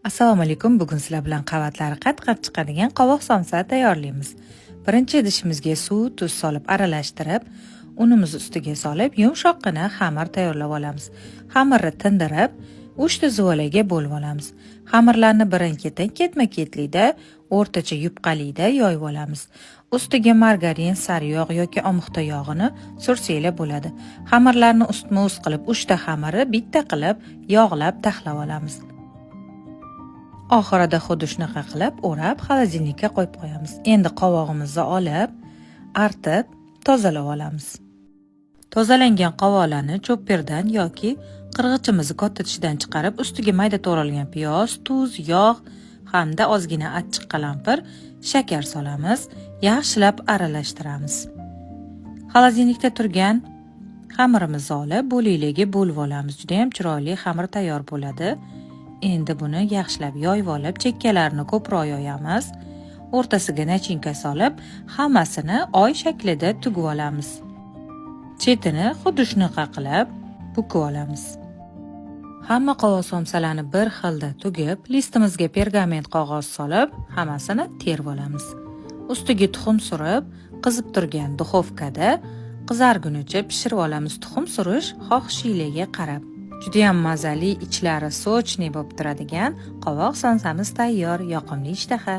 Assalomu alaykum. Bugun sizlar bilan qavatlari qat-qat chiqadigan qovoq somsa tayyorlaymiz. Birinchi idishimizga suv, tuz solib aralashtirib, unimizni ustiga solib, yumshoqqina xamir tayyorlab olamiz. Xamirni tindirib, 3 ta zuvolaga bo'lib olamiz. Xamirlarni birin-ketin ketma-ketlikda, o'rtacha yupqalikda yoyib olamiz. Ustiga margarin, sariyog' yoki omuxta yog'ini sursanglar bo'ladi. Xamirlarni ustma-ust qilib 3 ta xamirni bitta qilib yog'lab taxlab olamiz. Oxirida xuddi shunaqa qilib o'rab xolodilnikka qo'yib qo'yamiz. Endi qovog'imizni olib, artib, tozalab olamiz. Tozalangan qovoqlarni chopperdan yoki qirg'ichimizni katta tishidan chiqarib, ustiga mayda to'g'ralgan piyoz, tuz, yog' hamda ozgina achchiq qalampir, shakar solamiz, yaxshilab aralashtiramiz. Xolodilnikda turgan xamirimizni olib, bo'laklarga bo'lib olamiz. Juda ham chiroyli xamir tayyor bo'ladi. Endi buni yaxshilab yoyib olib, chekkalarini ko'proq yoyamiz. O'rtasiga nachinka solib, hammasini oy shaklida tugib olamiz. Chetini xuddi shunaqa qilib bukib olamiz. Hamma qovoq somsalarni bir xilda tugib, listimizga pergament qog'oz solib, hammasini terib olamiz. Ustiga tuxum surib, qizib turgan duxovkada qizargunicha pishirib olamiz. Tuxum surish xohishingizga qarab. Juda ham mazali, ichlari sochniy bo'lib turadigan qovoq somsamiz tayyor. Yoqimli ishtaha.